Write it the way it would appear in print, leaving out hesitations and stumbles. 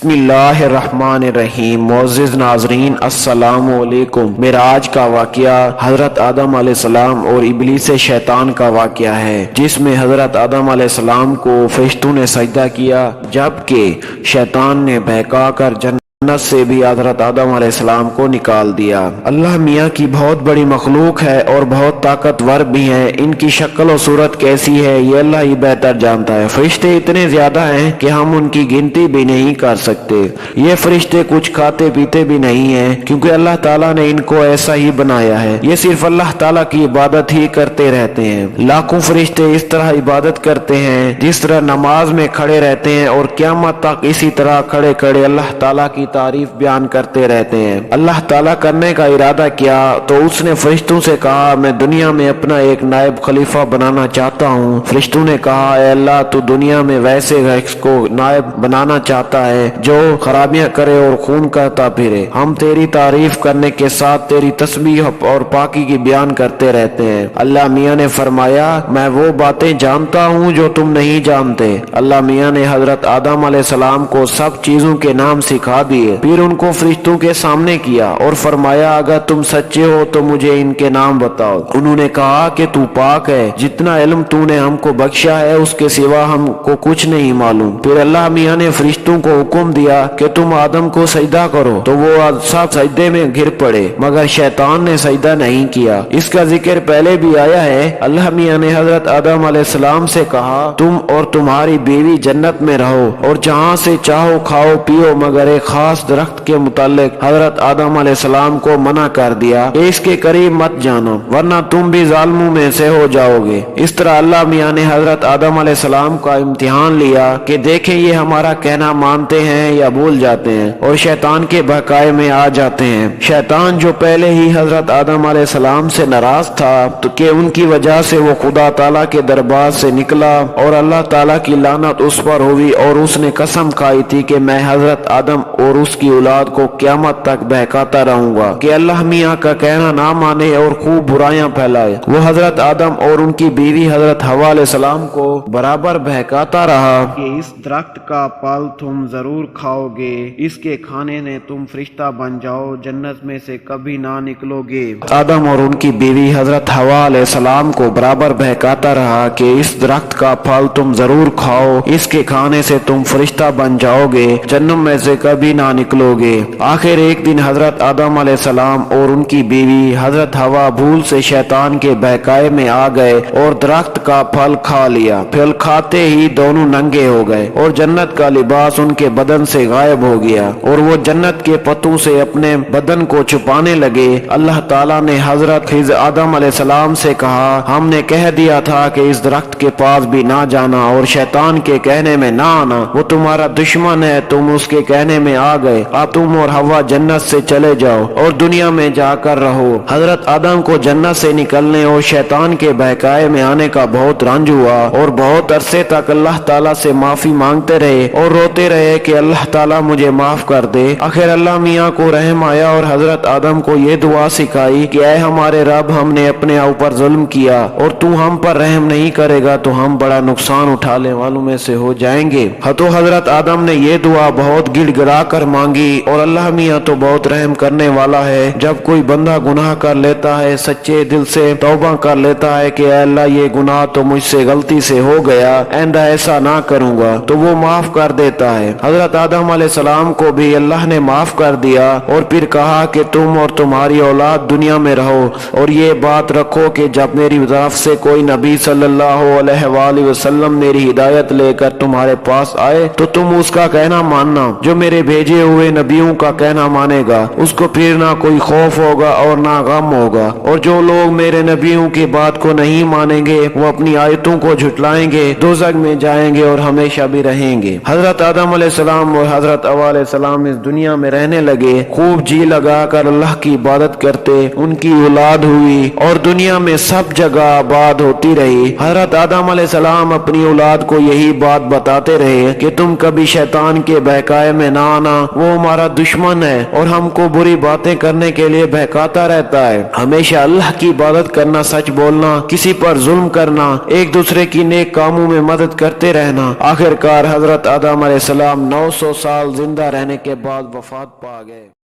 بسم اللہ الرحمن الرحیم۔ معزز ناظرین السلام علیکم۔ معراج کا واقعہ حضرت آدم علیہ السلام اور ابلیس شیطان کا واقعہ ہے، جس میں حضرت آدم علیہ السلام کو فرشتوں نے سجدہ کیا، جبکہ شیطان نے بہکا کر جنت سے بھی حضرت آدم علیہ السلام کو نکال دیا۔ اللہ میاں کی بہت بڑی مخلوق ہے اور بہت طاقتور بھی ہے، ان کی شکل و صورت کیسی ہے یہ اللہ ہی بہتر جانتا ہے۔ فرشتے اتنے زیادہ ہیں کہ ہم ان کی گنتی بھی نہیں کر سکتے۔ یہ فرشتے کچھ کھاتے پیتے بھی نہیں ہیں، کیونکہ اللہ تعالیٰ نے ان کو ایسا ہی بنایا ہے۔ یہ صرف اللہ تعالیٰ کی عبادت ہی کرتے رہتے ہیں۔ لاکھوں فرشتے اس طرح عبادت کرتے ہیں جس طرح نماز میں کھڑے رہتے ہیں، اور قیامت تک اسی طرح کھڑے کھڑے اللہ تعالیٰ کی تعریف بیان کرتے رہتے ہیں۔ اللہ تعالیٰ کرنے کا ارادہ کیا تو اس نے فرشتوں سے کہا، میں دنیا میں اپنا ایک نائب خلیفہ بنانا چاہتا ہوں۔ فرشتوں نے کہا، اے اللہ تو دنیا میں ویسے شخص کو نائب بنانا چاہتا ہے جو خرابیاں کرے اور خون کرتا پھرے۔ ہم تیری تعریف کرنے کے ساتھ تیری تسبیح اور پاکی کی بیان کرتے رہتے ہیں۔ اللہ میاں نے فرمایا، میں وہ باتیں جانتا ہوں جو تم نہیں جانتے۔ اللہ میاں نے حضرت آدم علیہ السلام کو سب چیزوں کے نام سکھا دیے، پھر ان کو فرشتوں کے سامنے کیا اور فرمایا، اگر تم سچے ہو تو مجھے ان کے نام بتاؤ۔ انہوں نے کہا کہ تو پاک ہے، جتنا علم تو نے ہم کو بخشا ہے اس کے سوا ہم کو کچھ نہیں معلوم۔ پھر اللہ میاں نے فرشتوں کو حکم دیا کہ تم آدم کو سجدہ کرو، تو وہ سب سجدے میں گر پڑے، مگر شیطان نے سجدہ نہیں کیا۔ اس کا ذکر پہلے بھی آیا ہے۔ اللہ میاں نے حضرت آدم علیہ السلام سے کہا، تم اور تمہاری بیوی جنت میں رہو اور جہاں سے چاہو کھاؤ پیو، مگر ایک خاص درخت کے متعلق حضرت آدم علیہ السلام کو منع کر دیا کہ اس کے قریب مت جانا ورنہ تم بھی ظالموں میں سے ہو جاؤ گے۔ اس طرح اللہ میاں نے حضرت آدم علیہ السلام کا امتحان لیا کہ دیکھیں یہ ہمارا کہنا مانتے ہیں یا بھول جاتے ہیں اور شیطان کے بہکائے میں آ جاتے ہیں۔ شیطان جو پہلے ہی حضرت آدم علیہ السلام سے ناراض تھا تو کہ ان کی وجہ سے وہ خدا تعالیٰ کے دربار سے نکلا اور اللہ تعالیٰ کی لعنت اس پر ہوئی، اور اس نے قسم کھائی تھی کہ میں حضرت آدم اور اس کی اولاد کو قیامت تک بہکاتا رہوں گا کہ اللہ میاں کا کہنا نہ مانے اور خوب برائیاں پھیلائے۔ وہ حضرت آدم اور ان کی بیوی حضرت حوا علیہ السلام کو برابر بہکاتا رہا کہ اس درخت کا پھل تم ضرور کھاؤ گے، اس کے کھانے نے تم فرشتہ بن جاؤ، جنت میں سے کبھی نہ نکلو گے۔ آدم اور ان کی بیوی حضرت حوا علیہ السلام کو برابر بہکاتا رہا کہ اس درخت کا پھل تم ضرور کھاؤ، اس کے کھانے سے تم فرشتہ بن جاؤ گے، جنت میں سے کبھی نہ نکلو گے۔ آخر ایک دن حضرت آدم علیہ السلام اور ان کی بیوی حضرت حوا بھول سے شیطان کے بہکائے میں آ گئے اور درخت کا پھل کھا لیا۔ پھل کھاتے ہی دونوں ننگے ہو گئے اور جنت کا لباس ان کے بدن سے غائب ہو گیا، اور وہ جنت کے پتوں سے اپنے بدن کو چھپانے لگے۔ اللہ تعالیٰ نے حضرت آدم علیہ السلام سے کہا، ہم نے کہہ دیا تھا کہ اس درخت کے پاس بھی نہ جانا اور شیطان کے کہنے میں نہ آنا، وہ تمہارا دشمن ہے، تم اس کے کہنے میں آ گئے، اب تم اور حوا جنت سے چلے جاؤ اور دنیا میں جا کر رہو۔ حضرت آدم کو جنت سے نکلنے اور شیطان کے بہکائے میں آنے کا بہت رنج ہوا، اور بہت عرصے تک اللہ تعالیٰ سے معافی مانگتے رہے اور روتے رہے کہ اللہ تعالیٰ مجھے معاف کر دے۔ آخر اللہ میاں کو رحم آیا اور حضرت آدم کو یہ دعا سکھائی کہ اے ہمارے رب، ہم نے اپنے اوپر ظلم کیا اور تو ہم پر رحم نہیں کرے گا تو ہم بڑا نقصان اٹھانے والوں میں سے ہو جائیں گے۔ تو حضرت آدم نے یہ دعا بہت گڑ گڑا کر مانگی، اور اللہ میاں تو بہت رحم کرنے والا ہے۔ جب کوئی بندہ گناہ کر لیتا ہے، سچے دل سے توبہ کر لیتا ہے کہ اے اللہ یہ گناہ تو مجھ سے غلطی سے ہو گیا، آئندہ ایسا نہ کروں گا، تو وہ معاف کر دیتا ہے۔ حضرت آدم علیہ السلام کو بھی اللہ نے معاف کر دیا، اور پھر کہا کہ تم اور تمہاری اولاد دنیا میں رہو، اور یہ بات رکھو کہ جب میری طرف سے کوئی نبی صلی اللہ علیہ وآلہ وسلم میری ہدایت لے کر تمہارے پاس آئے تو تم اس کا کہنا ماننا، جو میرے بھیجے ہوئے نبیوں کا کہنا مانے گا اس کو پھر نہ کوئی خوف ہوگا اور نہ غم ہوگا، اور جو لوگ میرے نبیوں کی بات کو نہیں مانیں گے وہ اپنی آیتوں کو جھٹلائیں گے، دوزخ میں جائیں گے اور ہمیشہ بھی رہیں گے۔ حضرت آدم علیہ السلام اور حضرت حوا علیہ السلام اس دنیا میں رہنے لگے، خوب جی لگا کر اللہ کی عبادت کرتے، ان کی اولاد ہوئی اور دنیا میں سب جگہ آباد ہوتی رہی۔ حضرت آدم علیہ السلام اپنی اولاد کو یہی بات بتاتے رہے کہ تم کبھی شیطان کے بہکائے میں نہ آنا وہ ہمارا دشمن ہے اور ہم کو بری باتیں کرنے کے لیے بہکاتا رہتا ہے۔ ہمیشہ اللہ کی عبادت کرنا، سچ بولنا، کسی پر ظلم کرنا، ایک دوسرے کی نیک کاموں میں مدد کرتے رہنا۔ آخر کار حضرت آدم علیہ السلام 900 سال زندہ رہنے کے بعد وفات پا گئے۔